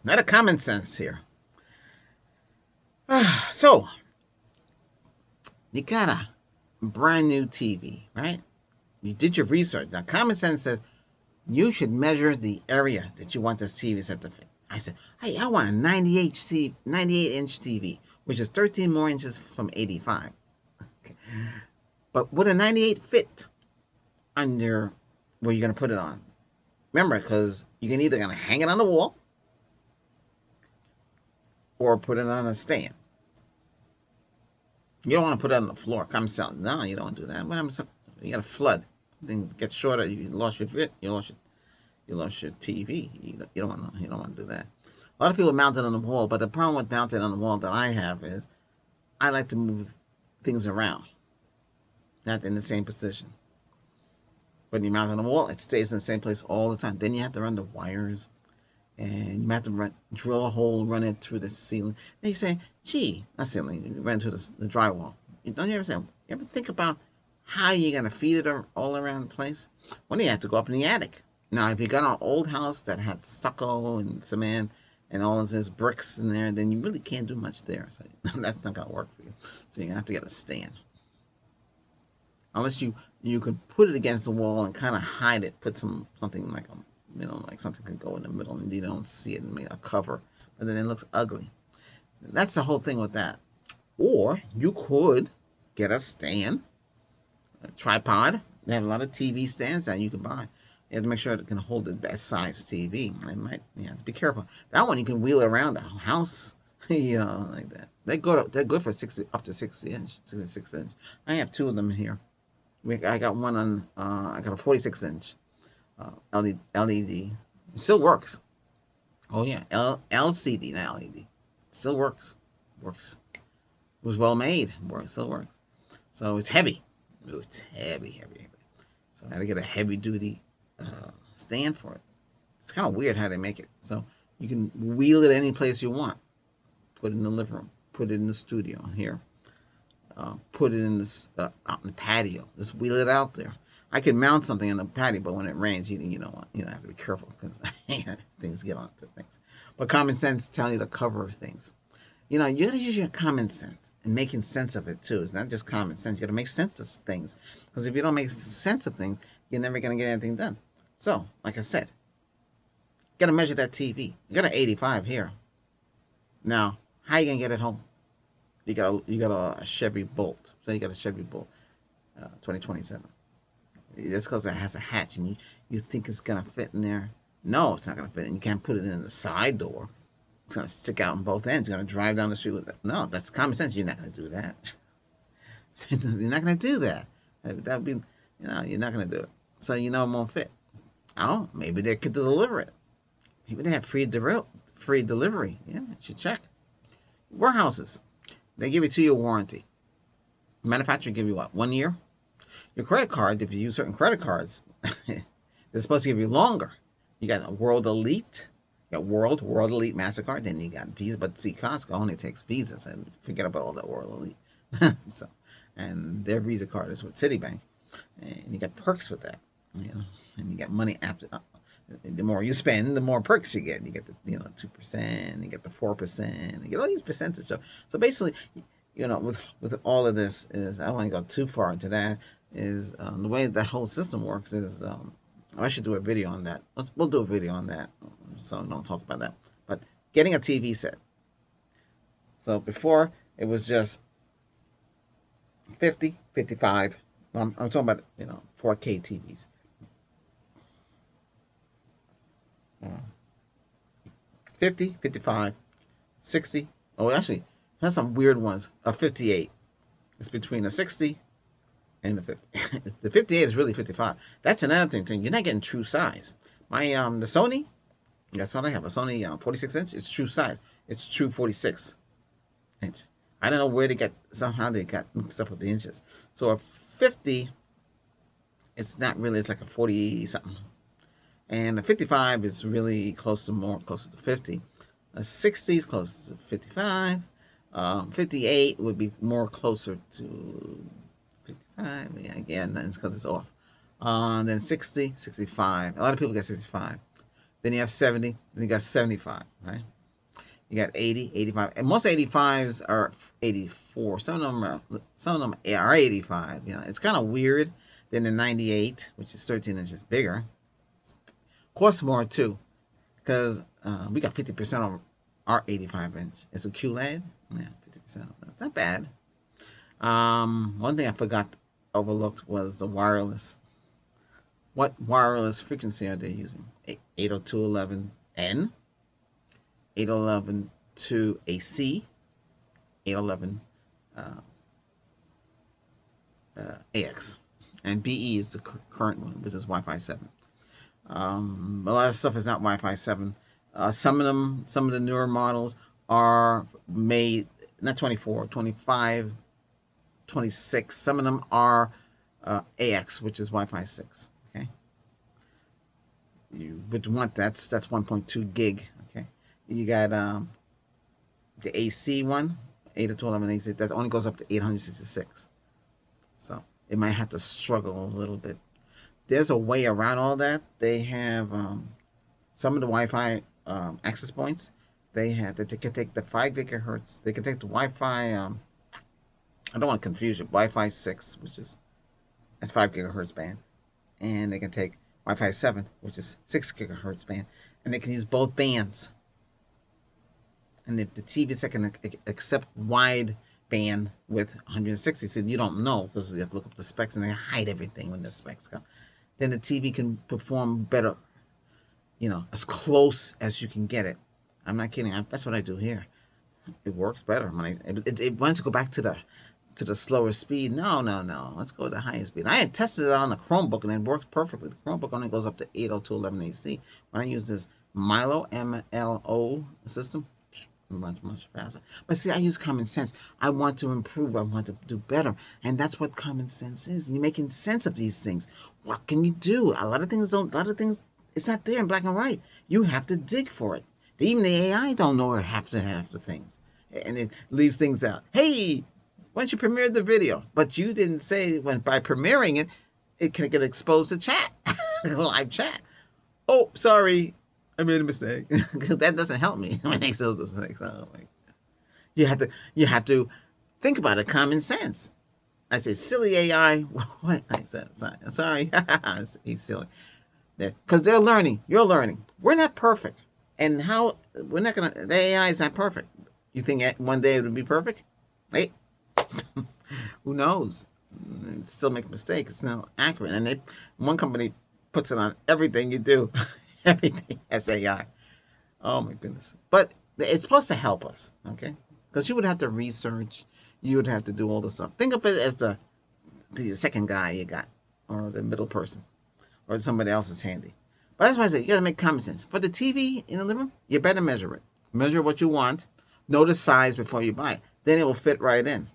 Not a common sense here. So, you got a brand new TV, right? You did your research. Now, common sense says you should measure the area that you want this TV set to fit. I said, hey, I want a 98-inch TV, which is 13 more inches from 85. Okay. But would a 98 fit under where you're going to put it on? Remember, because you can either gonna hang it on the wall or put it on a stand. You don't want to put it on the floor. Come sell. No, you don't want to do that. You got a flood. Then it gets shorter. You lost your fit. You lost your TV. You don't want to do that. A lot of people mount it on the wall, but the problem with mounting on the wall that I have is I like to move things around, not in the same position. When you mount it on the wall, it stays in the same place all the time. Then you have to run the wires, and you have to drill a hole, run it through the ceiling. Then you say, gee, not ceiling, you run through the drywall. Don't you ever think about how you're going to feed it all around the place? Well, you have to go up in the attic. Now, if you got an old house that had stucco and cement and all of this bricks in there, then you really can't do much there. So that's not going to work for you. So you're going to have to get a stand. Unless you could put it against the wall and kind of hide it, put something like like something could go in the middle and you don't see it and make a cover, but then it looks ugly. That's the whole thing with that. Or you could get a stand, a tripod. They have a lot of TV stands that you can buy. You have to make sure it can hold the best size TV. You have to be careful. That one you can wheel around the house, like that. They're good for 60 up to 60-inch, 66-inch. I have two of them here. I got one on. I got a 46-inch LED. It still works. Oh yeah, LCD, not LED. Still works. Works. It was well made. Still works. So it's heavy. Ooh, it's heavy. So I had to get a heavy duty stand for it. It's kind of weird how they make it. So you can wheel it any place you want. Put it in the living room. Put it in the studio here. Put it in this out in the patio. Just wheel it out there. I could mount something in the patio, but when it rains, you have to be careful because things get onto things. But common sense tells you to cover things. You got to use your common sense and making sense of it too. It's not just common sense. You got to make sense of things because if you don't make sense of things, you're never going to get anything done. So, like I said, you got to measure that TV. You got an 85 here. Now, how you gonna get it home? You got a Chevy Bolt. So you got a Chevy Bolt, 2027. Just because it has a hatch and you think it's gonna fit in there. No, it's not gonna fit. And you can't put it in the side door. It's gonna stick out on both ends. You're gonna drive down the street with it. No, that's common sense. You're not gonna do that. You're not gonna do that. That'd be, you're not gonna do it. So it won't fit. Oh, maybe they could deliver it. Maybe they have free delivery. Yeah, you should check. Warehouses. They give you 2-year warranty. Manufacturer give you what? 1 year? Your credit card, if you use certain credit cards, they're supposed to give you longer. You got a World Elite. You got World Elite MasterCard. Then you got Visa. But see, Costco only takes Visas. And forget about all that World Elite. And their Visa card is with Citibank. And you get perks with that. And you get money after. The more you spend, the more perks you get. You get the 2%, you get the 4%, you get all these percentage. So basically, with all of this is I don't want to go too far into that. Is the way that whole system works is I should do a video on that. We'll do a video on that. So don't talk about that. But getting a TV set. So before it was just 50, 55. I'm talking about 4K TVs. 50, 55, 60. Oh, actually, there's some weird ones. A 58. It's between a 60 and the 50. The 58 is really 55. That's another thing too. You're not getting true size. My the Sony, that's what I have. A Sony 46-inch. It's true size. It's true 46-inch. I don't know where somehow they got mixed up with the inches. So a 50, it's not really. It's like a 40 something. And a 55 is really closer to 50. A 60 is closer to 55. 58 would be more closer to 55. Yeah, again, that's because it's off. Then 60, 65. A lot of people get 65. Then you have 70. Then you got 75, right? You got 80, 85, and most 85s are 84. Some of them are 85. You know, it's kind of weird. Then the 98, which is 13 inches bigger, costs more too, because we got 50% of our 85-inch. It's a QLED. Yeah, 50%. That's not bad. One thing I forgot overlooked was the wireless. What wireless frequency are they using? 802.11n, 802 AC, 811 AX, and BE is the current one, which is Wi-Fi 7. A lot of stuff is not Wi-Fi 7. Some of the newer models are made not 24, 25, 26. Some of them are AX, which is Wi-Fi 6. Okay, you would want that's 1.2 gig. Okay, you got the AC one, 802.11 AC. That only goes up to 866. So it might have to struggle a little bit. There's a way around all that. They have some of the Wi-Fi access points. They have that they can take the 5 gigahertz. They can take the Wi-Fi. I don't want to confuse you. Wi-Fi 6, which is that's 5 gigahertz band, and they can take Wi-Fi 7, which is 6 gigahertz band, and they can use both bands. And if the TV set can accept wide band with 160, so you don't know because you have to look up the specs and they hide everything when the specs come. Then the TV can perform better, you know, as close as you can get it. I'm not kidding. That's what I do here. It works better when it wants to go back to the slower speed. No. Let's go to the highest speed. I had tested it on the Chromebook and it works perfectly. The Chromebook only goes up to 802.11 AC. When I use this Milo MLO system, it runs much faster. But see, I use common sense. I want to improve. I want to do better. And that's what common sense is. You're making sense of these things. What can you do? A lot of things, it's not there in black and white. You have to dig for it. Even the AI don't know half the things. And it leaves things out. Hey, why don't you premiere the video? But you didn't say when by premiering it, it can get exposed to chat, live chat. Oh, sorry, I made a mistake. That doesn't help me. I make those mistakes. Oh, you have to think about it. Common sense. I say silly AI. What I said? Sorry, he's silly. Because they're learning. You're learning. We're not perfect. And how we're not gonna. The AI is not perfect. You think one day it would be perfect? Hey, who knows? It still make mistakes. It's not accurate. And one company puts it on everything you do. Everything has AI. Oh my goodness. But it's supposed to help us, okay? Because you would have to research. You would have to do all this stuff. Think of it as the second guy you got, or the middle person, or somebody else is handy. But that's why I say you got to make common sense. For the TV in the living room, you better measure it. Measure what you want. Know the size before you buy it. Then it will fit right in.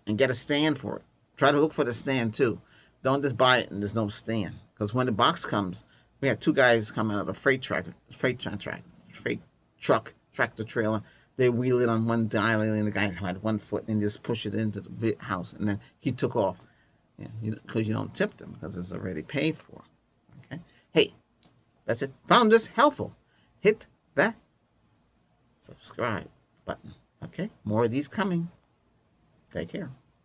And get a stand for it. Try to look for the stand too. Don't just buy it and there's no stand. Because when the box comes, we had two guys coming out of a freight truck, tractor trailer. They wheel it on one dial, and the guy had 1 foot and just push it into the house. And then he took off. Because you don't tip them because it's already paid for. Okay. Hey, that's it. Found this helpful. Hit that subscribe button. Okay. More of these coming. Take care.